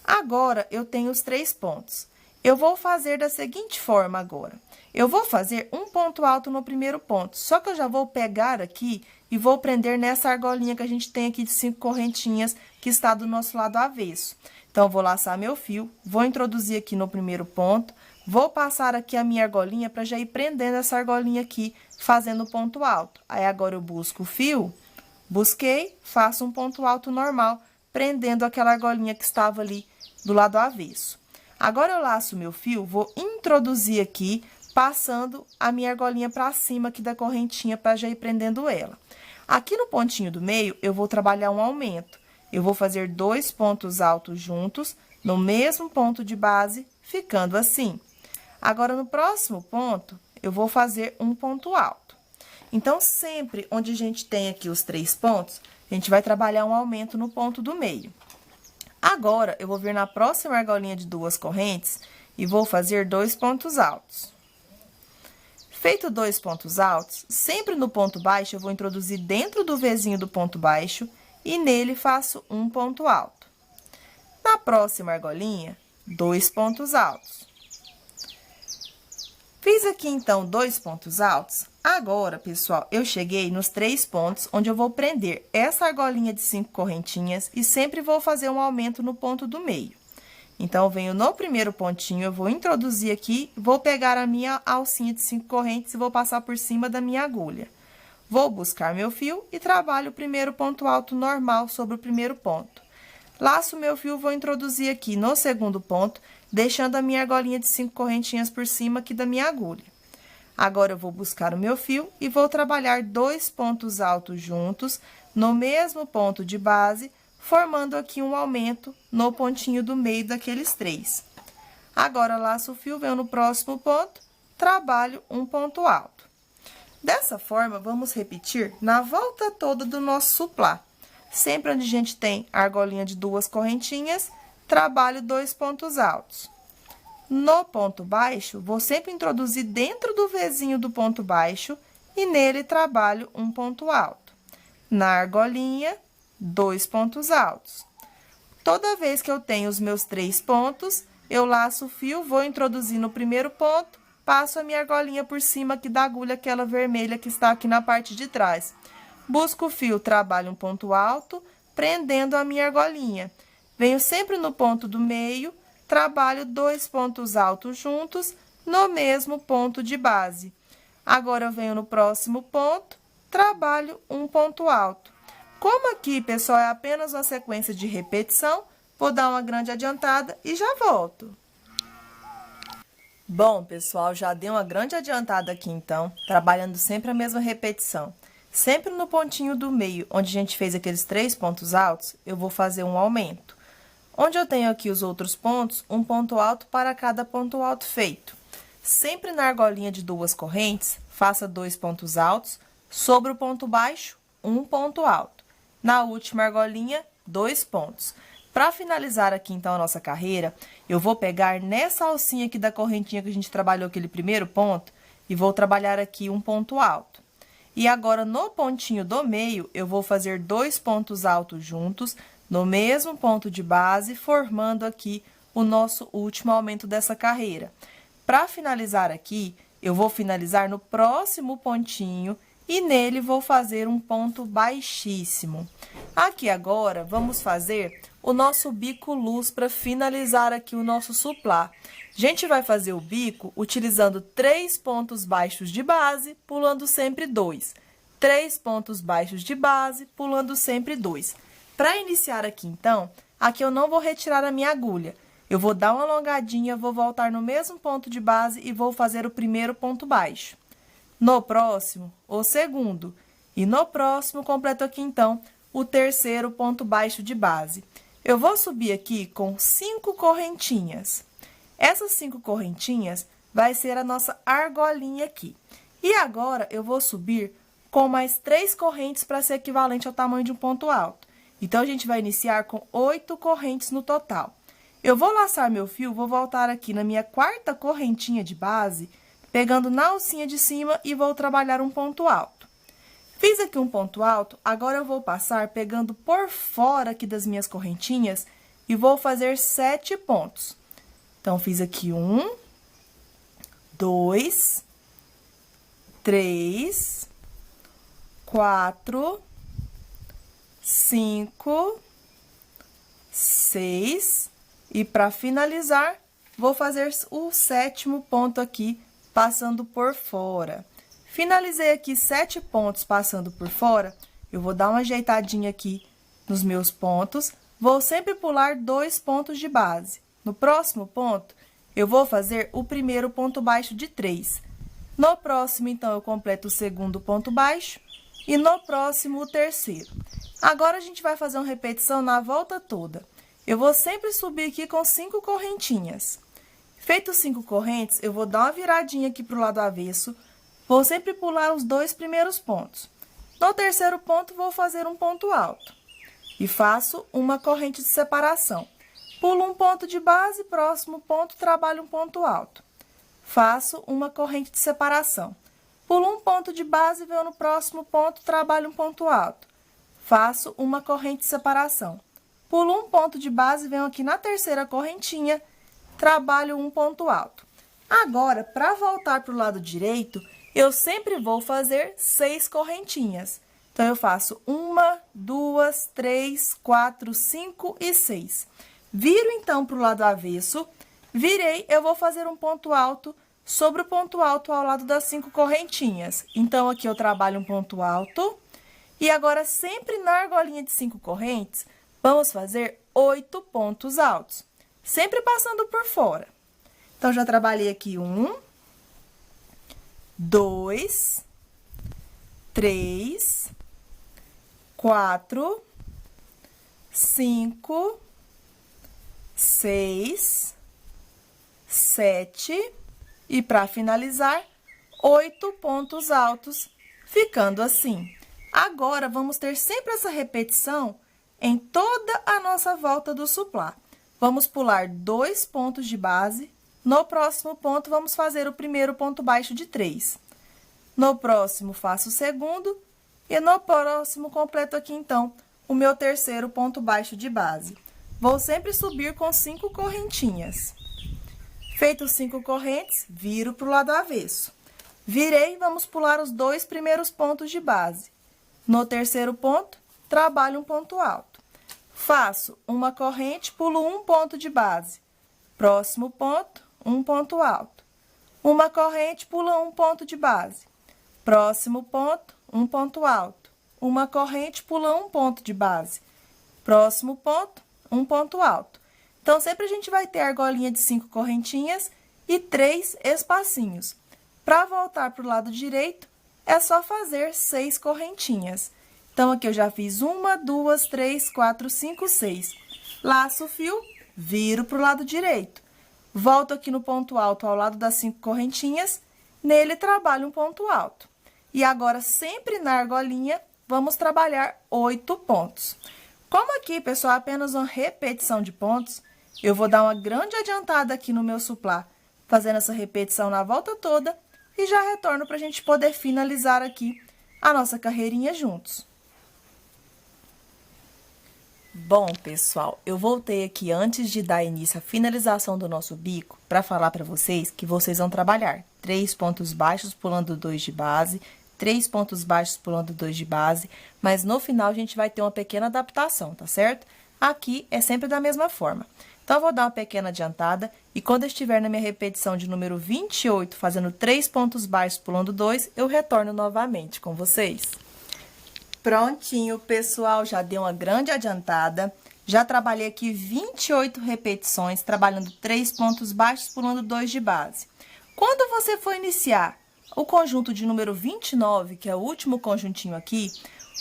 Agora, eu tenho os 3 pontos. Eu vou fazer da seguinte forma agora. Eu vou fazer um ponto alto no primeiro ponto, só que eu já vou pegar aqui e vou prender nessa argolinha que a gente tem aqui de 5 correntinhas, que está do nosso lado avesso. Então, eu vou laçar meu fio, vou introduzir aqui no primeiro ponto, vou passar aqui a minha argolinha para já ir prendendo essa argolinha aqui, fazendo ponto alto. Aí, agora, eu busco o fio, busquei, faço um ponto alto normal, prendendo aquela argolinha que estava ali do lado avesso. Agora, eu laço meu fio, vou introduzir aqui, passando a minha argolinha para cima aqui da correntinha, para já ir prendendo ela. Aqui no pontinho do meio, eu vou trabalhar um aumento. Eu vou fazer 2 pontos altos juntos, no mesmo ponto de base, ficando assim. Agora, no próximo ponto, eu vou fazer um ponto alto. Então, sempre onde a gente tem aqui os 3 pontos, a gente vai trabalhar um aumento no ponto do meio. Agora, eu vou vir na próxima argolinha de 2 correntes e vou fazer 2 pontos altos. Feito 2 pontos altos, sempre no ponto baixo, eu vou introduzir dentro do Vzinho do ponto baixo e nele faço um ponto alto. Na próxima argolinha, 2 pontos altos. Fiz aqui, então, 2 pontos altos. Agora, pessoal, eu cheguei nos 3 pontos, onde eu vou prender essa argolinha de 5 correntinhas e sempre vou fazer um aumento no ponto do meio. Então, eu venho no primeiro pontinho, eu vou introduzir aqui, vou pegar a minha alcinha de 5 correntes e vou passar por cima da minha agulha. Vou buscar meu fio e trabalho o primeiro ponto alto normal sobre o primeiro ponto. Laço meu fio, vou introduzir aqui no segundo ponto, deixando a minha argolinha de 5 correntinhas por cima aqui da minha agulha. Agora, eu vou buscar o meu fio e vou trabalhar 2 pontos altos juntos, no mesmo ponto de base, formando aqui um aumento no pontinho do meio daqueles 3. Agora, laço o fio, venho no próximo ponto, trabalho um ponto alto. Dessa forma, vamos repetir na volta toda do nosso suplá. Sempre onde a gente tem a argolinha de 2 correntinhas, trabalho 2 pontos altos. No ponto baixo, vou sempre introduzir dentro do Vzinho do ponto baixo e nele trabalho um ponto alto. Na argolinha, 2 pontos altos. Toda vez que eu tenho os meus 3 pontos, eu laço o fio, vou introduzir no primeiro ponto, passo a minha argolinha por cima aqui da agulha, aquela vermelha que está aqui na parte de trás. Busco o fio, trabalho um ponto alto, prendendo a minha argolinha. Venho sempre no ponto do meio, trabalho 2 pontos altos juntos, no mesmo ponto de base. Agora, eu venho no próximo ponto, trabalho um ponto alto. Como aqui, pessoal, é apenas uma sequência de repetição, vou dar uma grande adiantada e já volto. Bom, pessoal, já dei uma grande adiantada aqui, então, trabalhando sempre a mesma repetição. Sempre no pontinho do meio, onde a gente fez aqueles 3 pontos altos, eu vou fazer um aumento. Onde eu tenho aqui os outros pontos, um ponto alto para cada ponto alto feito. Sempre na argolinha de 2 correntes, faça 2 pontos altos, sobre o ponto baixo, um ponto alto. Na última argolinha, 2 pontos. Para finalizar aqui, então, a nossa carreira, eu vou pegar nessa alcinha aqui da correntinha que a gente trabalhou aquele primeiro ponto e vou trabalhar aqui um ponto alto. E agora, no pontinho do meio, eu vou fazer 2 pontos altos juntos, no mesmo ponto de base, formando aqui o nosso último aumento dessa carreira. Para finalizar aqui, eu vou finalizar no próximo pontinho e nele vou fazer um ponto baixíssimo. Aqui agora, vamos fazer o nosso bico luz para finalizar aqui o nosso suplá. A gente vai fazer o bico utilizando 3 pontos baixos de base, pulando sempre 2. 3 pontos baixos de base, pulando sempre 2. Para iniciar aqui, então, aqui eu não vou retirar a minha agulha. Eu vou dar uma alongadinha, vou voltar no mesmo ponto de base e vou fazer o primeiro ponto baixo. No próximo, o segundo. E no próximo, completo aqui, então, o terceiro ponto baixo de base. Eu vou subir aqui com 5 correntinhas. Essas 5 correntinhas vai ser a nossa argolinha aqui. E agora, eu vou subir com mais 3 correntes para ser equivalente ao tamanho de um ponto alto. Então, a gente vai iniciar com 8 correntes no total. Eu vou laçar meu fio, vou voltar aqui na minha 4ª correntinha de base, pegando na alcinha de cima e vou trabalhar um ponto alto. Fiz aqui um ponto alto, agora eu vou passar pegando por fora aqui das minhas correntinhas e vou fazer 7 pontos. Então, fiz aqui 1, 2, 3, 4, 5, 6 e para finalizar, vou fazer o 7º ponto aqui, passando por fora. Finalizei aqui 7 pontos passando por fora, eu vou dar uma ajeitadinha aqui nos meus pontos, vou sempre pular 2 pontos de base. No próximo ponto, eu vou fazer o primeiro ponto baixo de 3. No próximo, então, eu completo o segundo ponto baixo e no próximo o terceiro. Agora, a gente vai fazer uma repetição na volta toda. Eu vou sempre subir aqui com 5 correntinhas. Feito 5 correntes, eu vou dar uma viradinha aqui pro lado avesso, vou sempre pular os 2 primeiros pontos. No terceiro ponto, vou fazer um ponto alto e faço uma corrente de separação. Pulo um ponto de base, próximo ponto, trabalho um ponto alto. Faço uma corrente de separação. Pulo um ponto de base, venho no próximo ponto, trabalho um ponto alto. Faço uma corrente de separação. Pulo um ponto de base, venho aqui na terceira correntinha, trabalho um ponto alto. Agora, para voltar para o lado direito, eu sempre vou fazer 6 correntinhas. Então, eu faço 1, 2, 3, 4, 5 e 6. Viro, então, para o lado avesso. Virei, eu vou fazer um ponto alto sobre o ponto alto ao lado das 5 correntinhas. Então, aqui eu trabalho um ponto alto. E agora, sempre na argolinha de 5 correntes, vamos fazer 8 pontos altos, sempre passando por fora. Então, já trabalhei aqui 1, 2, 3, 4, 5, 6, 7 e, para finalizar, 8 pontos altos ficando assim. Agora, vamos ter sempre essa repetição em toda a nossa volta do suplá. Vamos pular 2 pontos de base. No próximo ponto, vamos fazer o primeiro ponto baixo de 3. No próximo, faço o segundo. E no próximo, completo aqui, então, o meu terceiro ponto baixo de base. Vou sempre subir com 5 correntinhas. Feito 5 correntes, viro para o lado avesso. Virei, vamos pular os 2 primeiros pontos de base. No terceiro ponto, trabalho um ponto alto. Faço uma corrente, pulo um ponto de base. Próximo ponto, um ponto alto. Uma corrente, pula um ponto de base. Próximo ponto, um ponto alto. Uma corrente, pula um ponto de base. Próximo ponto, um ponto alto. Então, sempre a gente vai ter a argolinha de 5 correntinhas e 3 espacinhos. Para voltar para o lado direito, é só fazer 6 correntinhas. Então, aqui eu já fiz 1, 2, 3, 4, 5, 6. Laço o fio, viro para o lado direito. Volto aqui no ponto alto ao lado das 5 correntinhas, nele trabalho um ponto alto. E agora, sempre na argolinha, vamos trabalhar 8 pontos. Como aqui, pessoal, é apenas uma repetição de pontos, eu vou dar uma grande adiantada aqui no meu suplá, fazendo essa repetição na volta toda, e já retorno para a gente poder finalizar aqui a nossa carreirinha juntos. Bom, pessoal, eu voltei aqui antes de dar início à finalização do nosso bico para falar para vocês que vocês vão trabalhar 3 pontos baixos pulando 2 de base, 3 pontos baixos pulando 2 de base, mas no final a gente vai ter uma pequena adaptação, tá certo? Aqui é sempre da mesma forma. Então, eu vou dar uma pequena adiantada e quando eu estiver na minha repetição de número 28, fazendo 3 pontos baixos pulando 2, eu retorno novamente com vocês. Prontinho, pessoal, já dei uma grande adiantada. Já trabalhei aqui 28 repetições, trabalhando 3 pontos baixos pulando 2 de base. Quando você for iniciar o conjunto de número 29, que é o último conjuntinho aqui,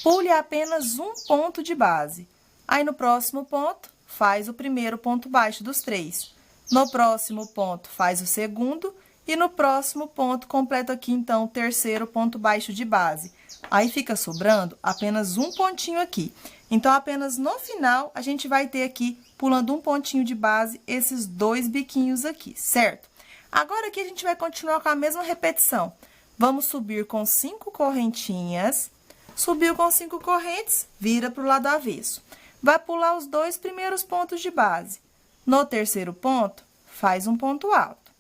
pule apenas um ponto de base. Aí, no próximo ponto, faz o primeiro ponto baixo dos 3. No próximo ponto, faz o segundo. E no próximo ponto, completo aqui, então, o terceiro ponto baixo de base. Aí, fica sobrando apenas um pontinho aqui. Então, apenas no final, a gente vai ter aqui, pulando um pontinho de base, esses 2 biquinhos aqui, certo? Agora, aqui, a gente vai continuar com a mesma repetição. Vamos subir com 5 correntinhas. Subiu com 5 correntes, vira para o lado avesso. Vai pular os 2 primeiros pontos de base. No terceiro ponto, faz um ponto alto.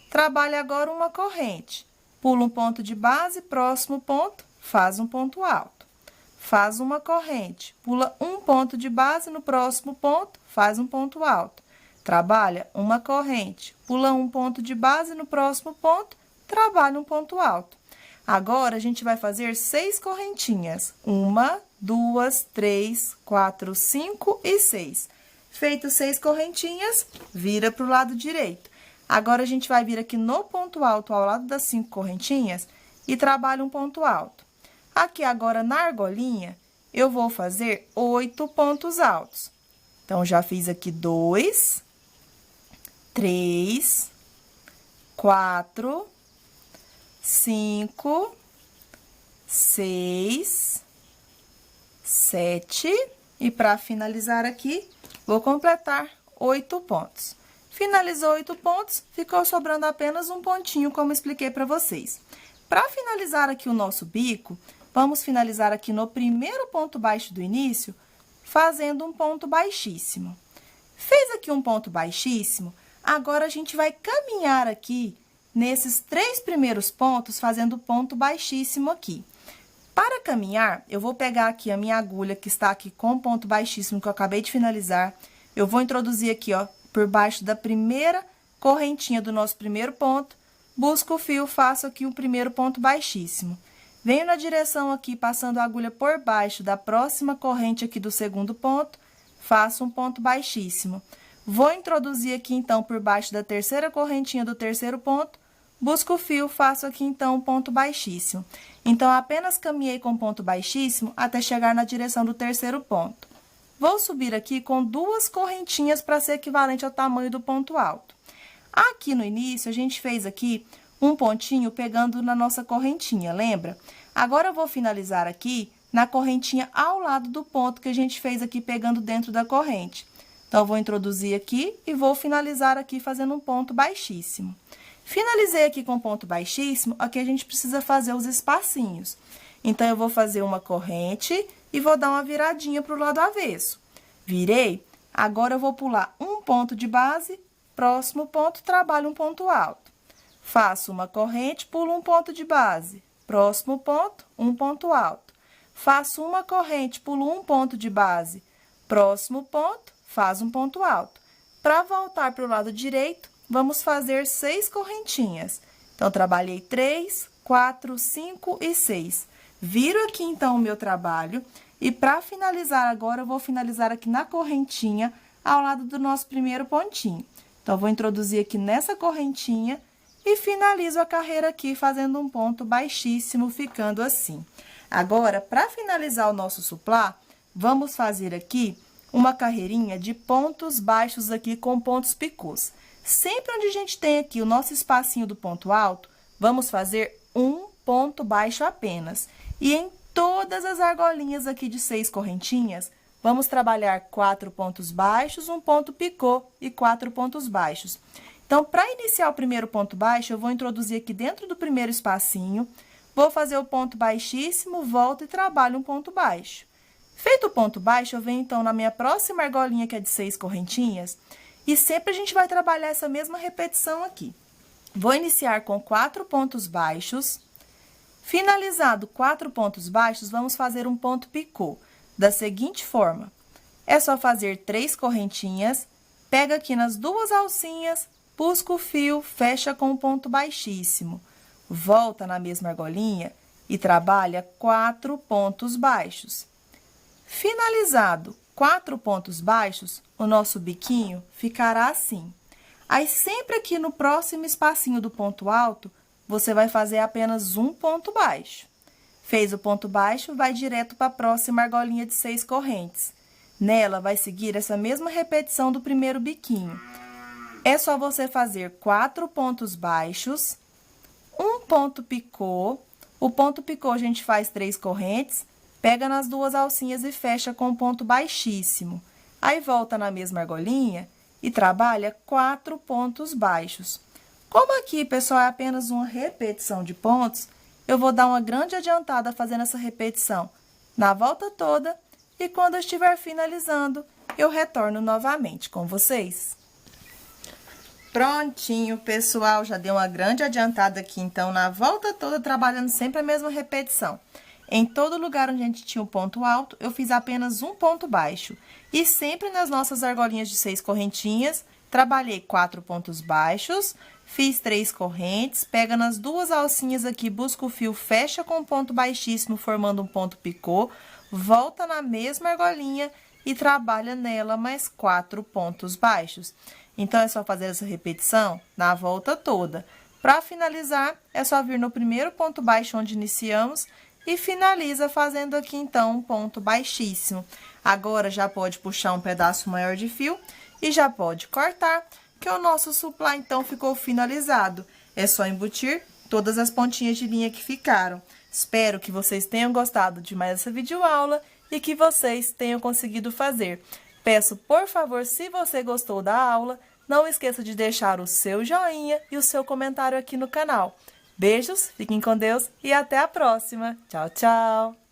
Trabalha agora uma corrente. Pula um ponto de base, próximo ponto, faz um ponto alto. Faz uma corrente. Pula um ponto de base, no próximo ponto, faz um ponto alto. Trabalha uma corrente. Pula um ponto de base, no próximo ponto, trabalha um ponto alto. Agora, a gente vai fazer 6 correntinhas. 1, 2, 3, 4, 5 e 6. Feito 6 correntinhas, vira para o lado direito. Agora, a gente vai vir aqui no ponto alto, ao lado das 5 correntinhas, e trabalha um ponto alto. Aqui, agora, na argolinha, eu vou fazer 8 pontos altos. Então, já fiz aqui 2, 3, 4, 5, 6, 7 e para finalizar aqui, vou completar 8 pontos. Finalizou 8 pontos, ficou sobrando apenas um pontinho, como expliquei para vocês. Para finalizar aqui o nosso bico, vamos finalizar aqui no primeiro ponto baixo do início, fazendo um ponto baixíssimo. Fez aqui um ponto baixíssimo, agora a gente vai caminhar aqui nesses 3 primeiros pontos, fazendo ponto baixíssimo aqui. Para caminhar, eu vou pegar aqui a minha agulha, que está aqui com o ponto baixíssimo que eu acabei de finalizar. Eu vou introduzir aqui, ó, por baixo da primeira correntinha do nosso primeiro ponto. Busco o fio, faço aqui o primeiro ponto baixíssimo. Venho na direção aqui, passando a agulha por baixo da próxima corrente aqui do segundo ponto. Faço um ponto baixíssimo. Vou introduzir aqui, então, por baixo da terceira correntinha do terceiro ponto. Busco o fio, faço aqui, então, um ponto baixíssimo. Então, apenas caminhei com ponto baixíssimo até chegar na direção do terceiro ponto. Vou subir aqui com 2 correntinhas para ser equivalente ao tamanho do ponto alto. Aqui no início, a gente fez aqui um pontinho pegando na nossa correntinha, lembra? Agora, eu vou finalizar aqui na correntinha ao lado do ponto que a gente fez aqui pegando dentro da corrente. Então, eu vou introduzir aqui e vou finalizar aqui fazendo um ponto baixíssimo. Finalizei aqui com ponto baixíssimo, aqui a gente precisa fazer os espacinhos. Então, eu vou fazer uma corrente e vou dar uma viradinha para o lado avesso. Virei, agora eu vou pular um ponto de base, próximo ponto, trabalho um ponto alto. Faço uma corrente, pulo um ponto de base, próximo ponto, um ponto alto. Faço uma corrente, pulo um ponto de base, próximo ponto, faz um ponto alto. Para voltar para o lado direito, vamos fazer 6 correntinhas. Então, trabalhei 3, 4, 5 e 6. Viro aqui, então, o meu trabalho. E, para finalizar agora, eu vou finalizar aqui na correntinha, ao lado do nosso primeiro pontinho. Então, eu vou introduzir aqui nessa correntinha e finalizo a carreira aqui, fazendo um ponto baixíssimo, ficando assim. Agora, para finalizar o nosso suplá, vamos fazer aqui uma carreirinha de pontos baixos aqui com pontos picôs. Sempre onde a gente tem aqui o nosso espacinho do ponto alto, vamos fazer um ponto baixo apenas. E em todas as argolinhas aqui de 6 correntinhas, vamos trabalhar 4 pontos baixos, um ponto picô e 4 pontos baixos. Então, para iniciar o primeiro ponto baixo, eu vou introduzir aqui dentro do primeiro espacinho, vou fazer o ponto baixíssimo, volto e trabalho um ponto baixo. Feito o ponto baixo, eu venho, então, na minha próxima argolinha, que é de 6 correntinhas, e sempre a gente vai trabalhar essa mesma repetição aqui. Vou iniciar com 4 pontos baixos. Finalizado 4 pontos baixos, vamos fazer um ponto picô, da seguinte forma. É só fazer 3 correntinhas, pega aqui nas 2 alcinhas, busca o fio, fecha com um ponto baixíssimo. Volta na mesma argolinha e trabalha 4 pontos baixos. Finalizado 4 pontos baixos, o nosso biquinho ficará assim. Aí, sempre aqui no próximo espacinho do ponto alto, você vai fazer apenas um ponto baixo. Fez o ponto baixo, vai direto para a próxima argolinha de 6 correntes. Nela, vai seguir essa mesma repetição do primeiro biquinho. É só você fazer 4 pontos baixos, um ponto picô. O ponto picô a gente faz 3 correntes, pega nas 2 alcinhas e fecha com um ponto baixíssimo. Aí, volta na mesma argolinha e trabalha 4 pontos baixos. Como aqui, pessoal, é apenas uma repetição de pontos, eu vou dar uma grande adiantada fazendo essa repetição na volta toda e quando eu estiver finalizando, eu retorno novamente com vocês. Prontinho, pessoal, já dei uma grande adiantada aqui, então, na volta toda, trabalhando sempre a mesma repetição. Em todo lugar onde a gente tinha um ponto alto, eu fiz apenas um ponto baixo. E sempre nas nossas argolinhas de 6 correntinhas, trabalhei 4 pontos baixos, fiz 3 correntes, pega nas 2 alcinhas aqui, busca o fio, fecha com um ponto baixíssimo, formando um ponto picô, volta na mesma argolinha e trabalha nela mais 4 pontos baixos. Então, é só fazer essa repetição na volta toda. Para finalizar, é só vir no primeiro ponto baixo onde iniciamos e finaliza fazendo aqui, então, um ponto baixíssimo. Agora, já pode puxar um pedaço maior de fio e já pode cortar, que o nosso suplá, então, ficou finalizado. É só embutir todas as pontinhas de linha que ficaram. Espero que vocês tenham gostado de mais essa videoaula e que vocês tenham conseguido fazer. Peço, por favor, se você gostou da aula, não esqueça de deixar o seu joinha e o seu comentário aqui no canal. Beijos, fiquem com Deus e até a próxima. Tchau, tchau!